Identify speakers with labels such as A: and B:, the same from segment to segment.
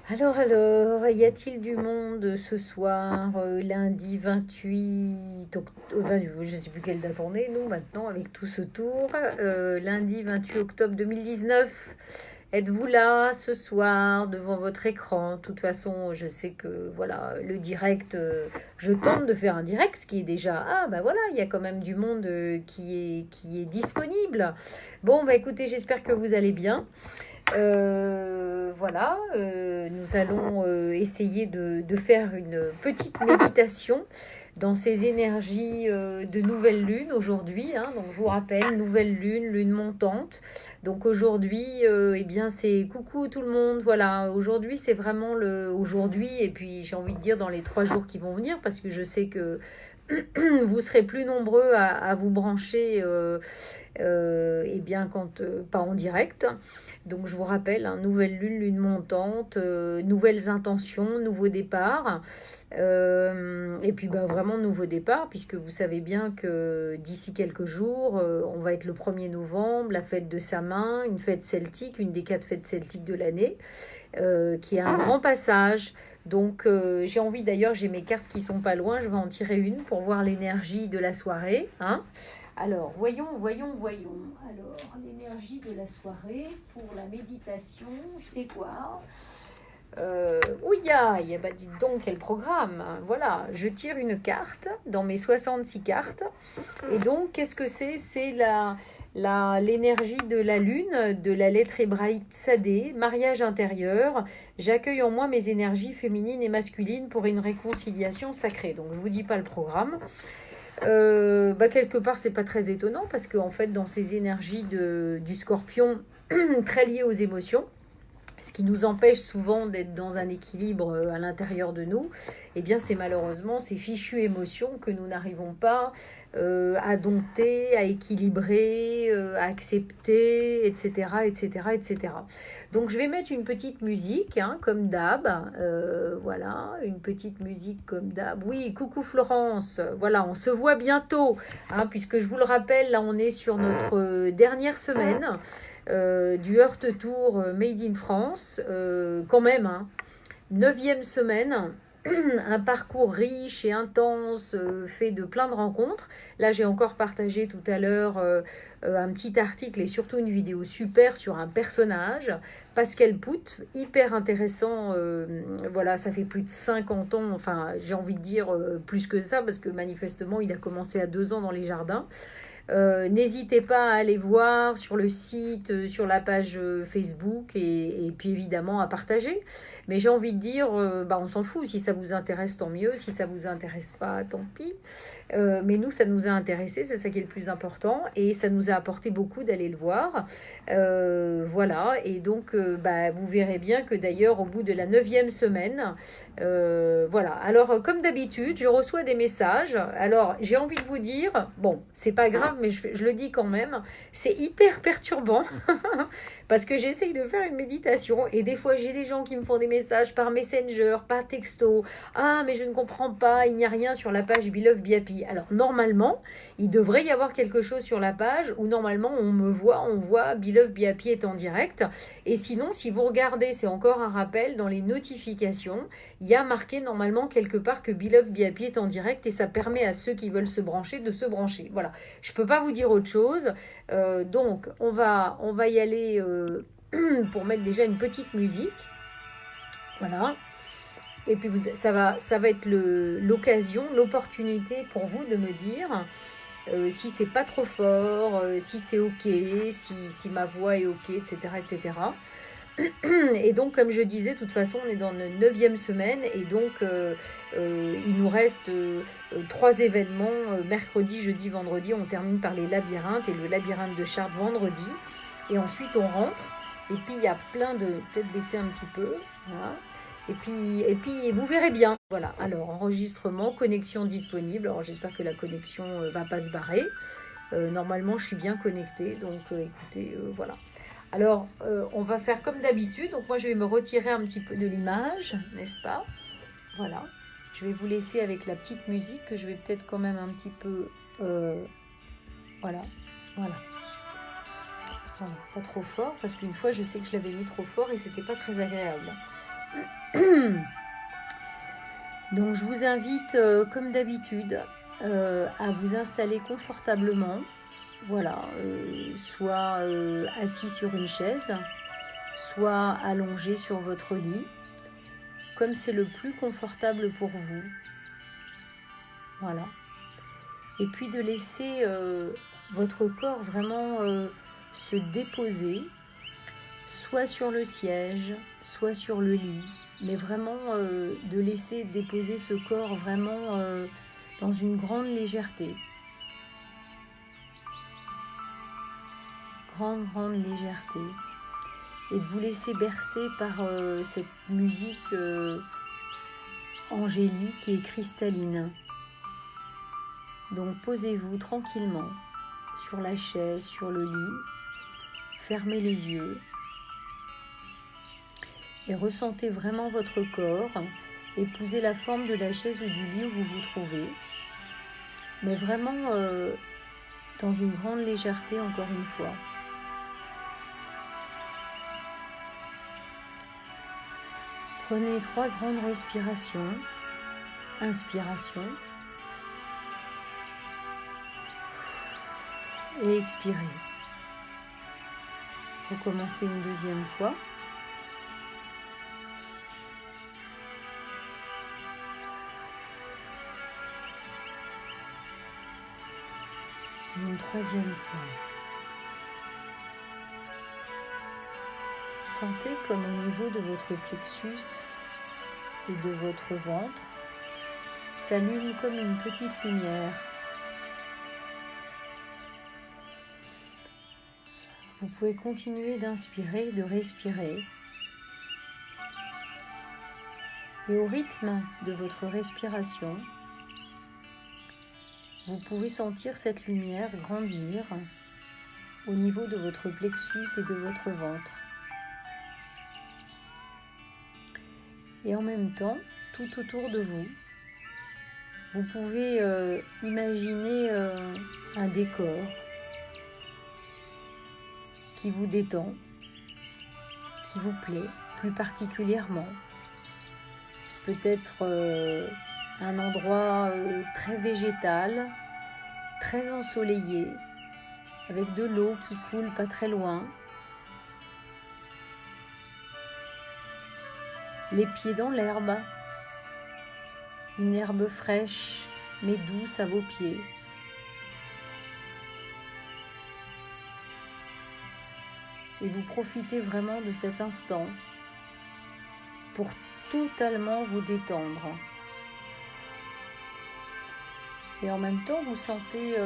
A: Alors, y a-t-il du monde ce soir, lundi 28 octobre, je ne sais plus quelle date on est, nous, maintenant, avec tout ce tour, lundi 28 octobre 2019. Êtes-vous là ce soir devant votre écran? De toute façon, je sais que voilà, le direct, je tente de faire un direct, ce qui est déjà, ah bah voilà, il y a quand même du monde qui est disponible. Bon, bah écoutez, j'espère que vous allez bien. Voilà, nous allons essayer de faire une petite méditation dans ces énergies de nouvelle lune aujourd'hui, hein. Donc je vous rappelle, nouvelle lune, lune montante. Donc aujourd'hui, eh bien c'est coucou tout le monde. Voilà, aujourd'hui c'est vraiment le aujourd'hui et puis j'ai envie de dire dans les 3 jours qui vont venir parce que je sais que vous serez plus nombreux à vous brancher, eh bien quand pas en direct. Donc je vous rappelle, hein, nouvelle lune, lune montante, nouvelles intentions, nouveau départ. Et puis bah, vraiment nouveau départ, puisque vous savez bien que d'ici quelques jours, on va être le 1er novembre, la fête de Samin, une fête celtique, une des 4 fêtes celtiques de l'année, qui est un grand passage. Donc j'ai envie d'ailleurs, j'ai mes cartes qui sont pas loin, je vais en tirer une pour voir l'énergie de la soirée. Hein. Alors, voyons. Alors, l'énergie de la soirée pour la méditation, c'est quoi? Ouïa, bah dites donc quel programme. Voilà, je tire une carte dans mes 66 cartes. Et donc, qu'est-ce que c'est? C'est l'énergie de la lune, de la lettre hébraïque Tsadé, mariage intérieur. J'accueille en moi mes énergies féminines et masculines pour une réconciliation sacrée. Donc, je ne vous dis pas le programme. Bah quelque part, c'est pas très étonnant parce qu'en fait, dans ces énergies du scorpion, très liées aux émotions, ce qui nous empêche souvent d'être dans un équilibre à l'intérieur de nous, eh bien c'est malheureusement ces fichues émotions que nous n'arrivons pas à dompter, à équilibrer, à accepter, etc., etc., etc. Donc je vais mettre une petite musique, hein, comme d'hab, voilà, une petite musique comme d'hab. Oui, coucou Florence, voilà, on se voit bientôt, hein, puisque je vous le rappelle, là on est sur notre dernière semaine du Heart Tour Made in France, quand même, hein, 9e semaine, un parcours riche et intense, fait de plein de rencontres. Là, j'ai encore partagé tout à l'heure un petit article et surtout une vidéo super sur un personnage, Pascal Pout, hyper intéressant. Voilà, ça fait plus de 50 ans, enfin, j'ai envie de dire plus que ça, parce que manifestement, il a commencé à 2 ans dans les jardins. N'hésitez pas à aller voir sur le site, sur la page Facebook et puis évidemment à partager. Mais j'ai envie de dire, bah, on s'en fout. Si ça vous intéresse, tant mieux. Si ça vous intéresse pas, tant pis. Mais nous, ça nous a intéressés, c'est ça qui est le plus important. Et ça nous a apporté beaucoup d'aller le voir. Voilà. Et donc, bah, vous verrez bien que d'ailleurs, au bout de la 9e semaine, voilà. Alors, comme d'habitude, je reçois des messages. Alors, j'ai envie de vous dire, bon, c'est pas grave, mais je le dis quand même, c'est hyper perturbant. Parce que j'essaye de faire une méditation et des fois j'ai des gens qui me font des messages par Messenger, par texto. Ah, mais je ne comprends pas, il n'y a rien sur la page Beloved Biapi. Alors normalement, il devrait y avoir quelque chose sur la page où normalement on voit Beloved Biapi est en direct. Et sinon, si vous regardez, c'est encore un rappel dans les notifications, il y a marqué normalement quelque part que Beloved Biapi est en direct et ça permet à ceux qui veulent se brancher de se brancher. Voilà, je ne peux pas vous dire autre chose. Donc, on va y aller pour mettre déjà une petite musique. Voilà. Et puis, ça va être l'occasion, l'opportunité pour vous de me dire si c'est pas trop fort, si c'est OK, si ma voix est OK, etc., etc. Et donc, comme je disais, de toute façon, on est dans notre 9e semaine et donc il nous reste 3 événements. Mercredi, jeudi, vendredi, on termine par les labyrinthes et le labyrinthe de Chartres vendredi. Et ensuite, on rentre. Et puis, il y a plein de... Peut-être baisser un petit peu. Voilà. Et puis, vous verrez bien. Voilà, alors enregistrement, connexion disponible. Alors, j'espère que la connexion va pas se barrer. Normalement, je suis bien connectée. Donc, écoutez, voilà. Alors, on va faire comme d'habitude. Donc, moi, je vais me retirer un petit peu de l'image, n'est-ce pas? Voilà. Je vais vous laisser avec la petite musique que je vais peut-être quand même un petit peu... voilà. Voilà. Voilà. Pas trop fort, parce qu'une fois, je sais que je l'avais mis trop fort et c'était pas très agréable. Donc je vous invite, comme d'habitude, à vous installer confortablement. Voilà, soit assis sur une chaise, soit allongé sur votre lit, comme c'est le plus confortable pour vous. Voilà. Et puis de laisser votre corps vraiment se déposer, soit sur le siège, soit sur le lit, mais vraiment de laisser déposer ce corps vraiment dans une grande légèreté. Grande légèreté. Et de vous laisser bercer par cette musique angélique et cristalline. Donc posez-vous tranquillement sur la chaise, sur le lit, fermez les yeux et ressentez vraiment votre corps épouser la forme de la chaise ou du lit où vous vous trouvez, mais vraiment dans une grande légèreté encore une fois. Prenez 3 grandes respirations. Inspiration. Et expirez. Recommencez une deuxième fois. Et une troisième fois. Sentez comme au niveau de votre plexus et de votre ventre s'allume comme une petite lumière. Vous pouvez continuer d'inspirer, de respirer. Et au rythme de votre respiration, vous pouvez sentir cette lumière grandir au niveau de votre plexus et de votre ventre. Et en même temps, tout autour de vous, vous pouvez imaginer un décor qui vous détend, qui vous plaît plus particulièrement. C'est peut-être un endroit très végétal, très ensoleillé, avec de l'eau qui coule pas très loin. Les pieds dans l'herbe, une herbe fraîche mais douce à vos pieds. Et vous profitez vraiment de cet instant pour totalement vous détendre. Et en même temps, vous sentez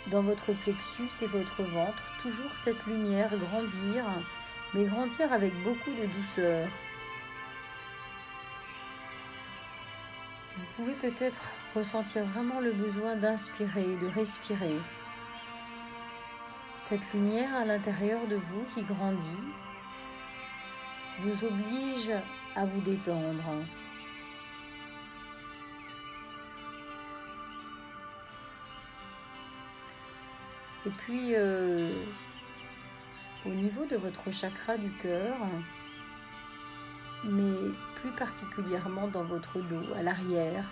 A: dans votre plexus et votre ventre toujours cette lumière grandir, mais grandir avec beaucoup de douceur. Vous pouvez peut-être ressentir vraiment le besoin d'inspirer, de respirer. Cette lumière à l'intérieur de vous qui grandit vous oblige à vous détendre. Et puis, au niveau de votre chakra du cœur, mais plus particulièrement dans votre dos, à l'arrière,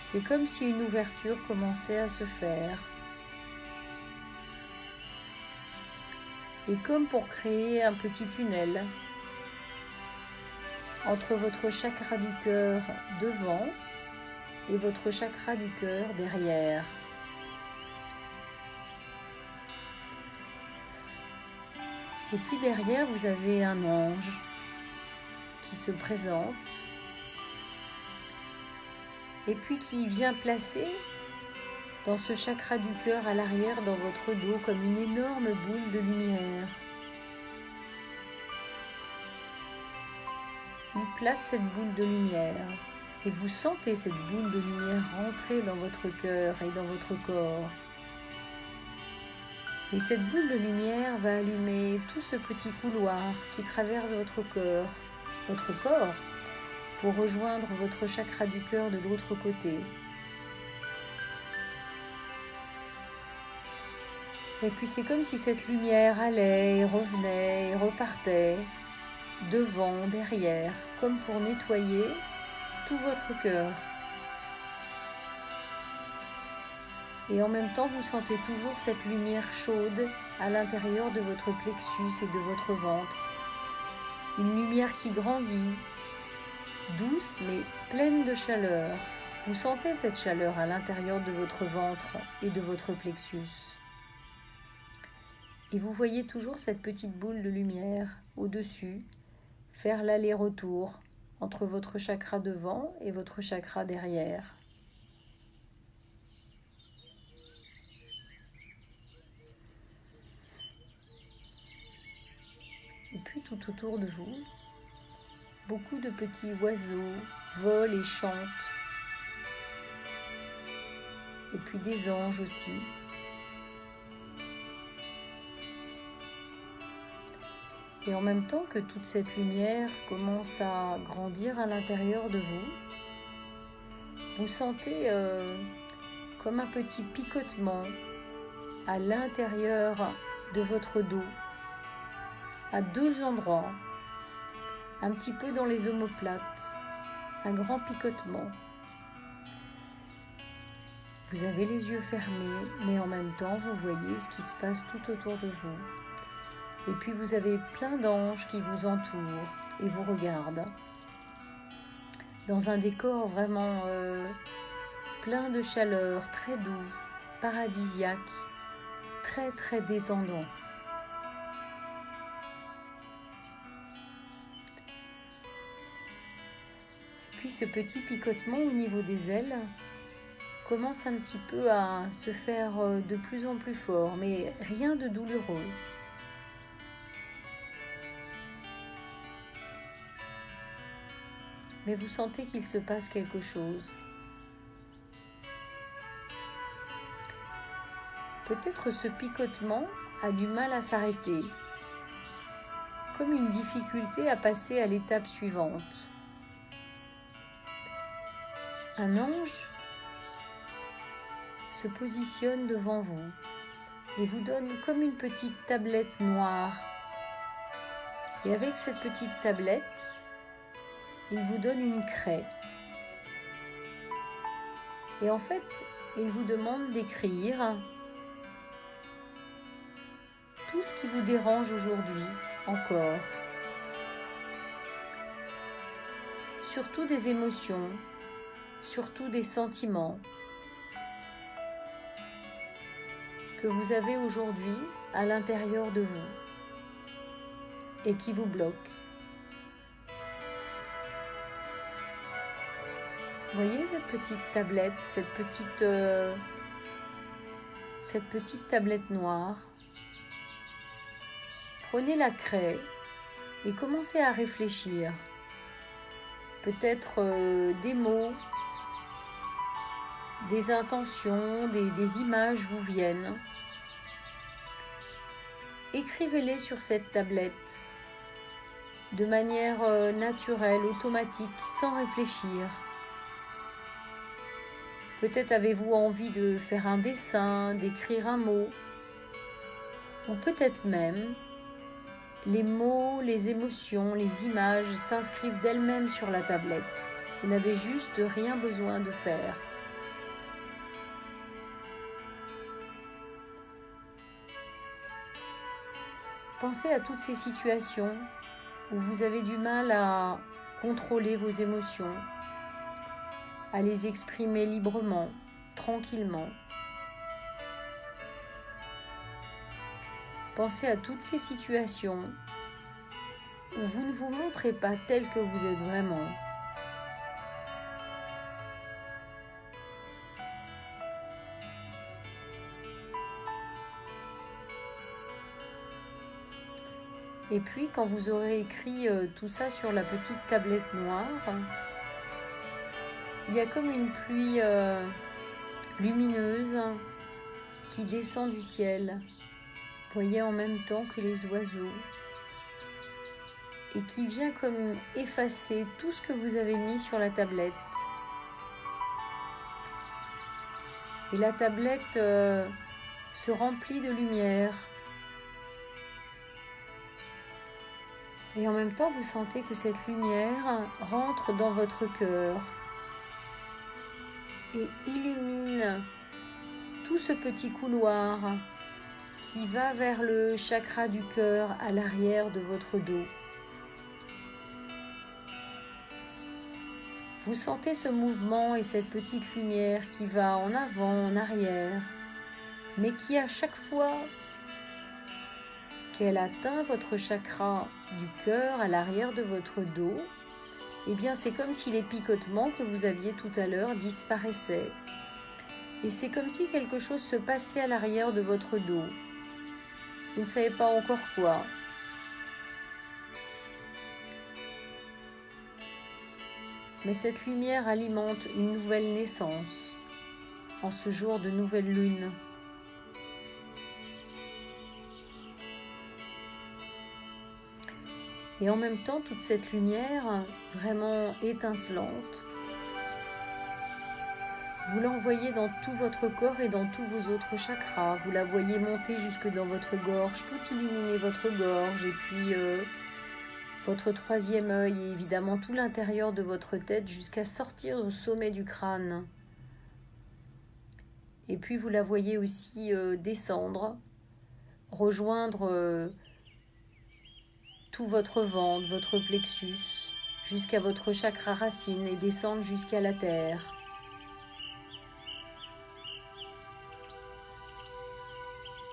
A: c'est comme si une ouverture commençait à se faire. Et comme pour créer un petit tunnel entre votre chakra du cœur devant et votre chakra du cœur derrière. Et puis derrière, vous avez un ange qui se présente et puis qui vient placer dans ce chakra du cœur à l'arrière dans votre dos comme une énorme boule de lumière. Il place cette boule de lumière et vous sentez cette boule de lumière rentrer dans votre cœur et dans votre corps. Et cette boule de lumière va allumer tout ce petit couloir qui traverse votre corps, pour rejoindre votre chakra du cœur de l'autre côté. Et puis c'est comme si cette lumière allait et revenait et repartait, devant, derrière, comme pour nettoyer tout votre cœur. Et en même temps, vous sentez toujours cette lumière chaude à l'intérieur de votre plexus et de votre ventre. Une lumière qui grandit, douce mais pleine de chaleur. Vous sentez cette chaleur à l'intérieur de votre ventre et de votre plexus. Et vous voyez toujours cette petite boule de lumière au-dessus faire l'aller-retour entre votre chakra devant et votre chakra derrière. Et puis tout autour de vous, beaucoup de petits oiseaux volent et chantent. Et puis des anges aussi. Et en même temps que toute cette lumière commence à grandir à l'intérieur de vous, vous sentez comme un petit picotement à l'intérieur de votre dos, à deux endroits, un petit peu dans les omoplates, un grand picotement. Vous avez les yeux fermés, mais en même temps, vous voyez ce qui se passe tout autour de vous. Et puis vous avez plein d'anges qui vous entourent et vous regardent. Dans un décor vraiment plein de chaleur, très doux, paradisiaque, très très détendant. Puis ce petit picotement au niveau des ailes commence un petit peu à se faire de plus en plus fort, mais rien de douloureux. Mais vous sentez qu'il se passe quelque chose. Peut-être ce picotement a du mal à s'arrêter, comme une difficulté à passer à l'étape suivante. Un ange se positionne devant vous et vous donne comme une petite tablette noire. Et avec cette petite tablette, il vous donne une craie. Et en fait, il vous demande d'écrire tout ce qui vous dérange aujourd'hui encore. Surtout des émotions, surtout des sentiments que vous avez aujourd'hui à l'intérieur de vous et qui vous bloquent. Vous voyez cette petite tablette, cette petite tablette noire. Prenez la craie et commencez à réfléchir. Peut-être des mots, des intentions, des images vous viennent. Écrivez-les sur cette tablette de manière naturelle, automatique, sans réfléchir. Peut-être avez-vous envie de faire un dessin, d'écrire un mot, ou peut-être même les mots, les émotions, les images s'inscrivent d'elles-mêmes sur la tablette. Vous n'avez juste rien besoin de faire. Pensez à toutes ces situations où vous avez du mal à contrôler vos émotions, à les exprimer librement, tranquillement. Pensez à toutes ces situations où vous ne vous montrez pas tel que vous êtes vraiment. Et puis, quand vous aurez écrit tout ça sur la petite tablette noire, il y a comme une pluie lumineuse qui descend du ciel. Vous voyez en même temps que les oiseaux. Et qui vient comme effacer tout ce que vous avez mis sur la tablette. Et la tablette se remplit de lumière. Et en même temps, vous sentez que cette lumière rentre dans votre cœur et illumine tout ce petit couloir qui va vers le chakra du cœur à l'arrière de votre dos. Vous sentez ce mouvement et cette petite lumière qui va en avant, en arrière, mais qui à chaque fois qu'elle atteint votre chakra du cœur à l'arrière de votre dos, eh bien c'est comme si les picotements que vous aviez tout à l'heure disparaissaient. Et c'est comme si quelque chose se passait à l'arrière de votre dos. Vous ne savez pas encore quoi. Mais cette lumière alimente une nouvelle naissance en ce jour de nouvelle lune. Et en même temps, toute cette lumière vraiment étincelante, vous l'envoyez dans tout votre corps et dans tous vos autres chakras. Vous la voyez monter jusque dans votre gorge, tout illuminer votre gorge et puis votre troisième œil et évidemment tout l'intérieur de votre tête jusqu'à sortir au sommet du crâne. Et puis vous la voyez aussi descendre, rejoindre tout votre ventre, votre plexus, jusqu'à votre chakra racine et descendre jusqu'à la terre.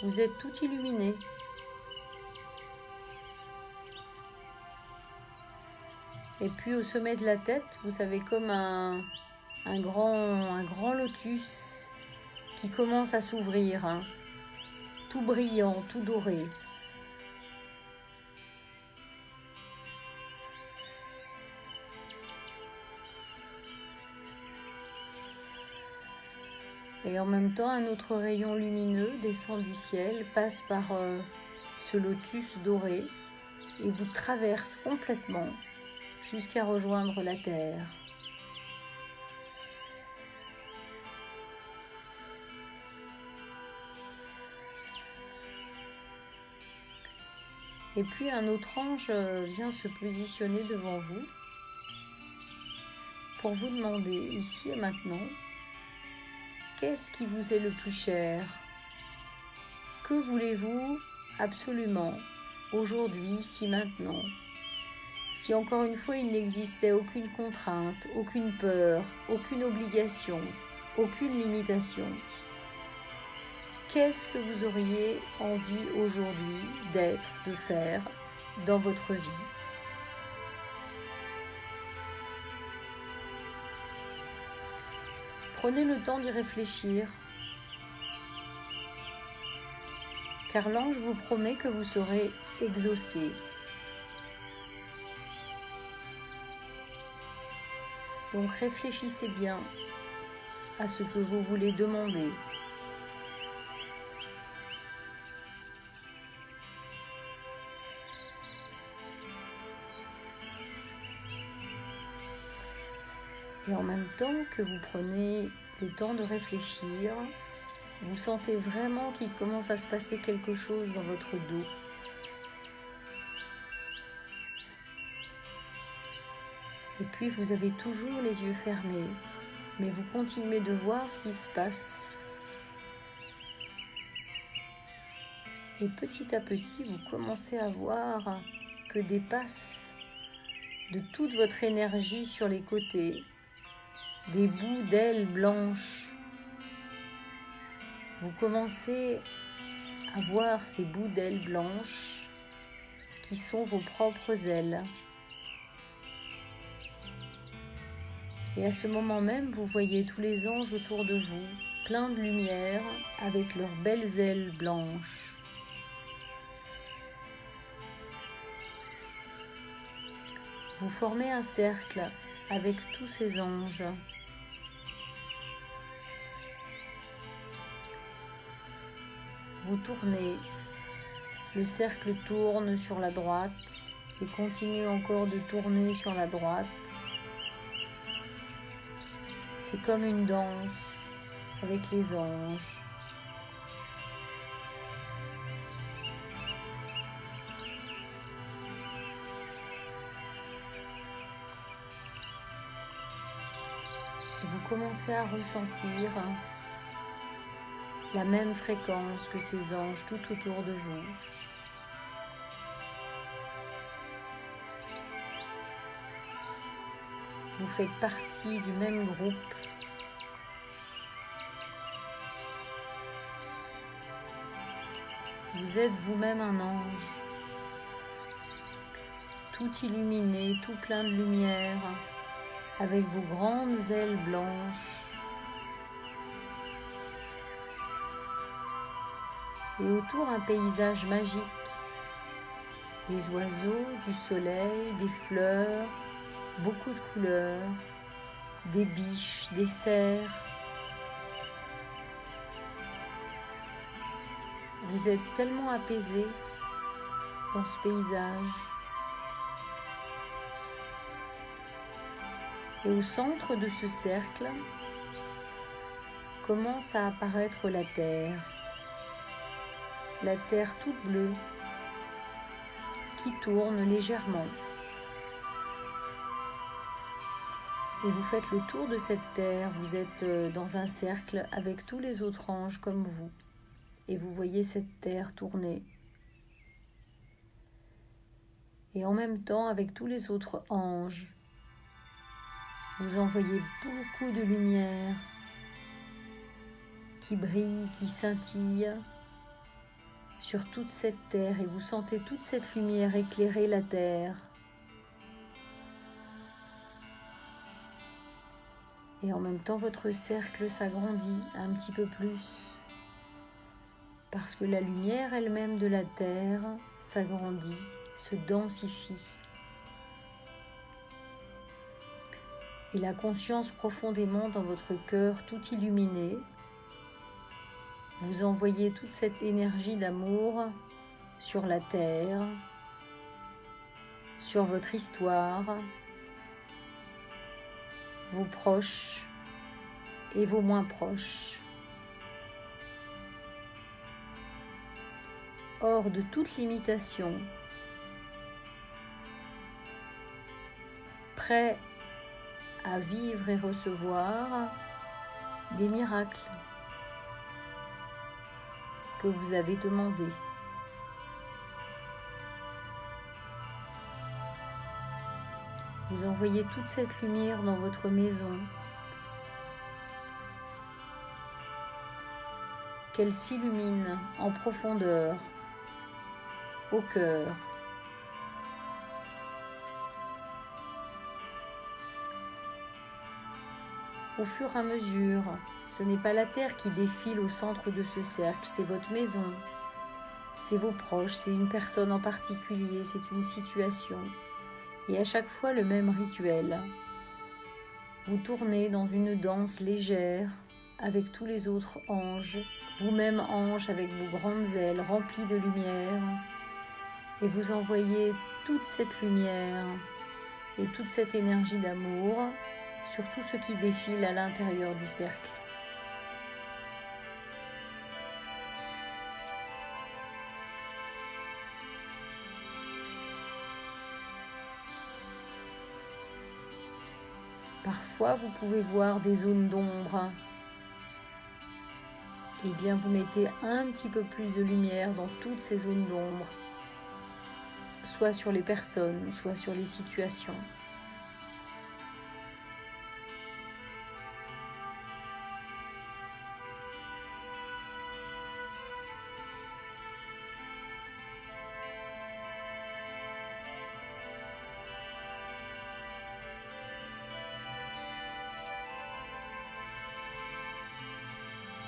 A: Vous êtes tout illuminé. Et puis au sommet de la tête, vous savez, comme un grand lotus qui commence à s'ouvrir, hein, tout brillant, tout doré. Et en même temps, un autre rayon lumineux descend du ciel, passe par ce lotus doré et vous traverse complètement jusqu'à rejoindre la terre. Et puis un autre ange vient se positionner devant vous pour vous demander ici et maintenant, qu'est-ce qui vous est le plus cher? Que voulez-vous absolument aujourd'hui, ici, maintenant? Si encore une fois il n'existait aucune contrainte, aucune peur, aucune obligation, aucune limitation, qu'est-ce que vous auriez envie aujourd'hui d'être, de faire dans votre vie? Prenez le temps d'y réfléchir, car l'ange vous promet que vous serez exaucé. Donc réfléchissez bien à ce que vous voulez demander. Et en même temps que vous prenez le temps de réfléchir, vous sentez vraiment qu'il commence à se passer quelque chose dans votre dos. Et puis vous avez toujours les yeux fermés, mais vous continuez de voir ce qui se passe. Et petit à petit, vous commencez à voir que dépasse de toute votre énergie sur les côtés des bouts d'ailes blanches. Vous commencez à voir ces bouts d'ailes blanches qui sont vos propres ailes. Et à ce moment même, vous voyez tous les anges autour de vous, pleins de lumière, avec leurs belles ailes blanches. Vous formez un cercle avec tous ces anges. Vous tournez, le cercle tourne sur la droite et continue encore de tourner sur la droite. C'est comme une danse avec les anges. commencez à ressentir la même fréquence que ces anges tout autour de vous. Vous faites partie du même groupe. Vous êtes vous-même un ange, tout illuminé, tout plein de lumière, avec vos grandes ailes blanches. Et autour un paysage magique, des oiseaux, du soleil, des fleurs, beaucoup de couleurs, des biches, des cerfs. Vous êtes tellement apaisé dans ce paysage. Et au centre de ce cercle commence à apparaître la terre toute bleue qui tourne légèrement. Et vous faites le tour de cette terre, vous êtes dans un cercle avec tous les autres anges comme vous. Et vous voyez cette terre tourner. Et en même temps, avec tous les autres anges, vous envoyez beaucoup de lumière qui brille, qui scintille sur toute cette terre. Et vous sentez toute cette lumière éclairer la terre. Et en même temps, votre cercle s'agrandit un petit peu plus. Parce que la lumière elle-même de la terre s'agrandit, se densifie. Et la conscience profondément dans votre cœur tout illuminé, vous envoyez toute cette énergie d'amour sur la terre, sur votre histoire, vos proches et vos moins proches. Hors de toute limitation, prêt à vivre et recevoir des miracles que vous avez demandés. Vous envoyez toute cette lumière dans votre maison, qu'elle s'illumine en profondeur, au cœur. Au fur et à mesure, ce n'est pas la terre qui défile au centre de ce cercle, c'est votre maison, c'est vos proches, c'est une personne en particulier, c'est une situation. Et à chaque fois le même rituel. Vous tournez dans une danse légère avec tous les autres anges, vous-même ange avec vos grandes ailes remplies de lumière. Et vous envoyez toute cette lumière et toute cette énergie d'amour sur tout ce qui défile à l'intérieur du cercle. Parfois, vous pouvez voir des zones d'ombre. Eh bien, vous mettez un petit peu plus de lumière dans toutes ces zones d'ombre, soit sur les personnes, soit sur les situations.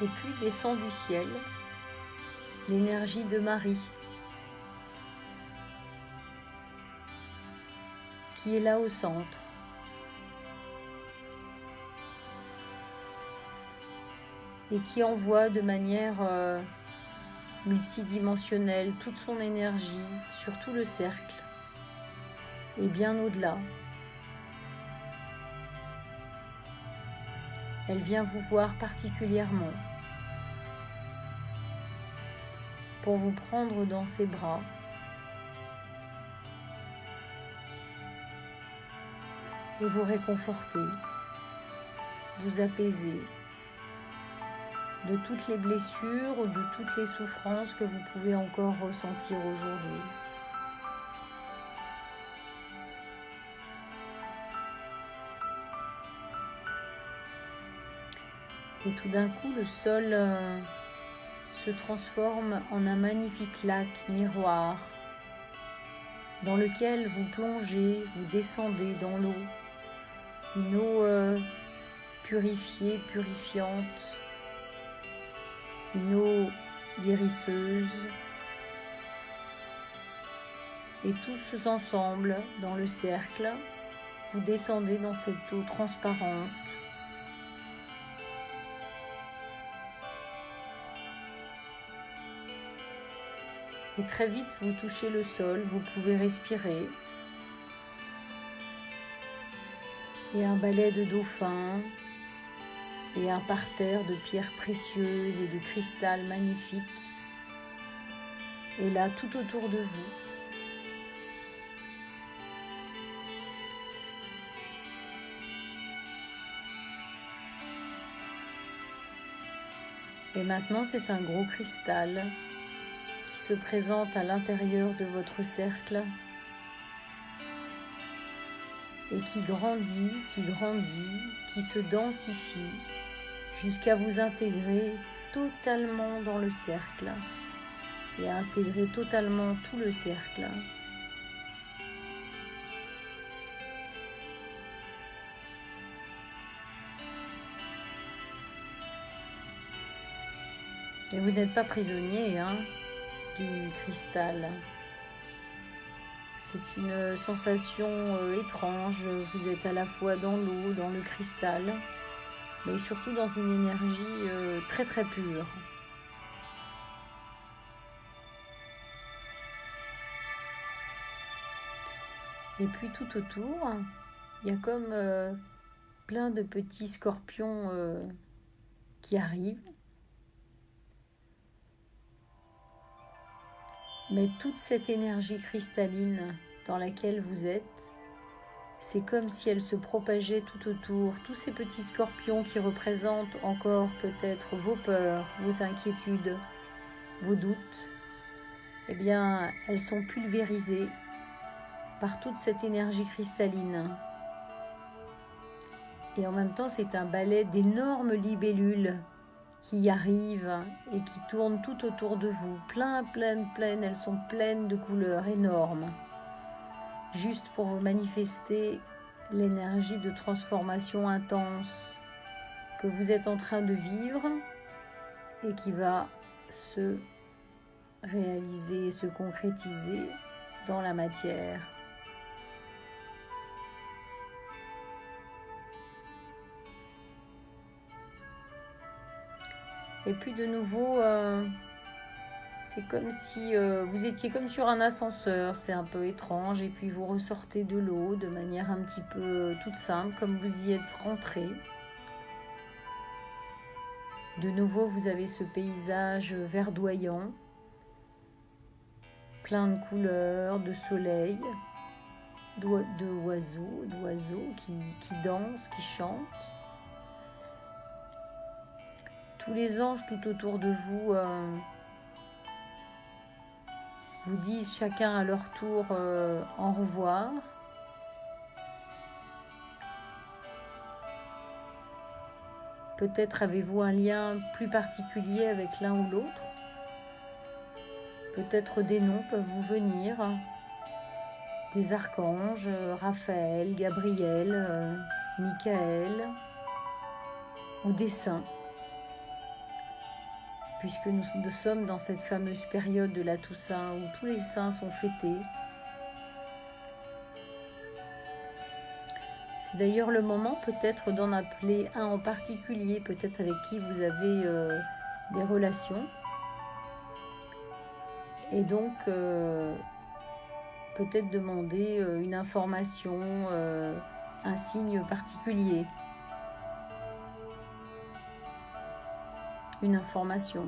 A: Et puis descend du ciel l'énergie de Marie, qui est là au centre. Et qui envoie de manière multidimensionnelle toute son énergie sur tout le cercle et bien au-delà. Elle vient vous voir particulièrement pour vous prendre dans ses bras et vous réconforter, vous apaiser de toutes les blessures ou de toutes les souffrances que vous pouvez encore ressentir aujourd'hui. Et tout d'un coup, le sol se transforme en un magnifique lac miroir dans lequel vous plongez, vous descendez dans l'eau, une eau purifiée, purifiante, une eau guérisseuse. Et tous ensemble, dans le cercle, vous descendez dans cette eau transparente. Et très vite, vous touchez le sol, vous pouvez respirer. Et un balai de dauphins et un parterre de pierres précieuses et de cristal magnifiques est là tout autour de vous. Et maintenant, c'est un gros cristal qui se présente à l'intérieur de votre cercle et qui grandit, qui se densifie jusqu'à vous intégrer totalement dans le cercle et à intégrer totalement tout le cercle. Et vous n'êtes pas prisonnier du cristal. C'est une sensation étrange. Vous êtes à la fois dans l'eau, dans le cristal, mais surtout dans une énergie très très pure. Et puis tout autour, il y a comme plein de petits scorpions qui arrivent. Mais toute cette énergie cristalline dans laquelle vous êtes, c'est comme si elle se propageait tout autour. Tous ces petits scorpions qui représentent encore peut-être vos peurs, vos inquiétudes, vos doutes, eh bien, elles sont pulvérisées par toute cette énergie cristalline. Et en même temps, c'est un balai d'énormes libellules qui arrivent et qui tournent tout autour de vous. Pleines, elles sont pleines de couleurs énormes. Juste pour vous manifester l'énergie de transformation intense que vous êtes en train de vivre et qui va se réaliser, se concrétiser dans la matière. Et puis de nouveau, c'est comme si vous étiez comme sur un ascenseur, c'est un peu étrange, et puis vous ressortez de l'eau de manière un petit peu toute simple, comme vous y êtes rentré. De nouveau, vous avez ce paysage verdoyant, plein de couleurs, de soleil, d'oiseaux qui dansent, qui chantent. Tous les anges tout autour de vous vous disent chacun à leur tour au revoir. Peut-être avez-vous un lien plus particulier avec l'un ou l'autre. Peut-être des noms peuvent vous venir. Des archanges, Raphaël, Gabriel, Michael, ou des saints. Puisque nous sommes dans cette fameuse période de la Toussaint où tous les saints sont fêtés. C'est d'ailleurs le moment peut-être d'en appeler un en particulier, peut-être avec qui vous avez des relations. Et donc, peut-être demander une information, un signe particulier. Une information.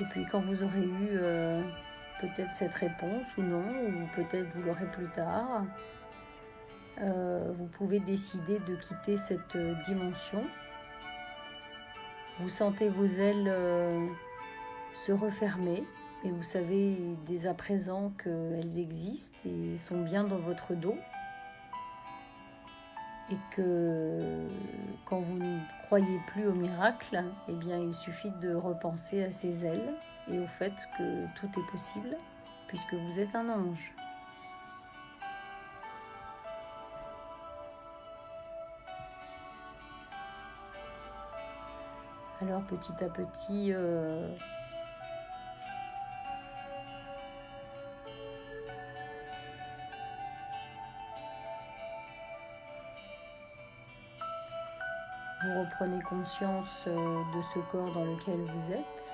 A: Et puis quand vous aurez eu peut-être cette réponse ou non, ou peut-être vous l'aurez plus tard, vous pouvez décider de quitter cette dimension. Vous sentez vos ailes se refermer et vous savez dès à présent qu'elles existent et sont bien dans votre dos. Et que quand vous ne croyez plus au miracle, eh bien, il suffit de repenser à ces ailes et au fait que tout est possible puisque vous êtes un ange. Alors petit à petit, vous reprenez conscience de ce corps dans lequel vous êtes,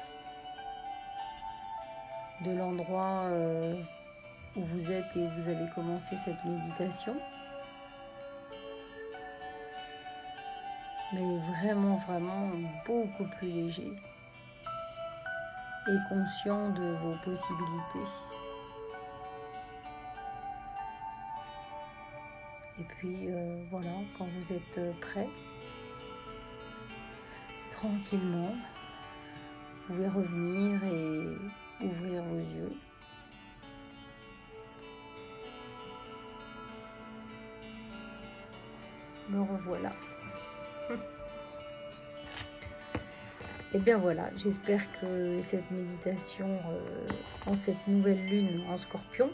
A: de l'endroit où vous êtes et où vous avez commencé cette méditation. Mais vraiment, vraiment beaucoup plus léger et conscient de vos possibilités. Et puis voilà, quand vous êtes prêt, tranquillement, vous pouvez revenir et ouvrir vos yeux. Me revoilà. Et bien voilà, j'espère que cette méditation en cette nouvelle lune en Scorpion,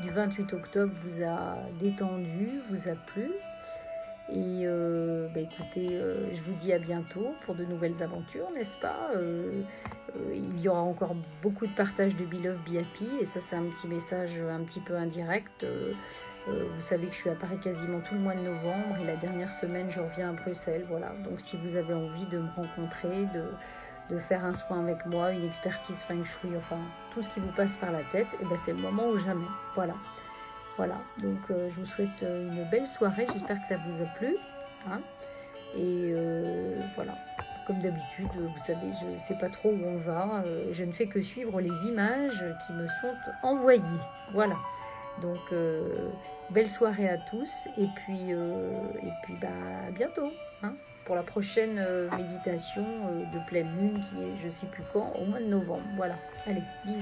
A: du 28 octobre vous a détendu, vous a plu. Et écoutez, je vous dis à bientôt pour de nouvelles aventures, n'est-ce pas? Il y aura encore beaucoup de partage de Be Love, Be Happy, et ça c'est un petit message un petit peu indirect. Vous savez que je suis à Paris quasiment tout le mois de novembre et la dernière semaine je reviens à Bruxelles, voilà. Donc si vous avez envie de me rencontrer, de faire un soin avec moi, une expertise Feng Shui, enfin tout ce qui vous passe par la tête, et ben c'est le moment ou jamais, voilà. Voilà, donc je vous souhaite une belle soirée, j'espère que ça vous a plu. Et voilà, comme d'habitude, vous savez, je ne sais pas trop où on va, je ne fais que suivre les images qui me sont envoyées. Voilà, donc belle soirée à tous et puis à bientôt pour la prochaine méditation de pleine lune qui est je ne sais plus quand, au mois de novembre. Voilà, allez, bisous.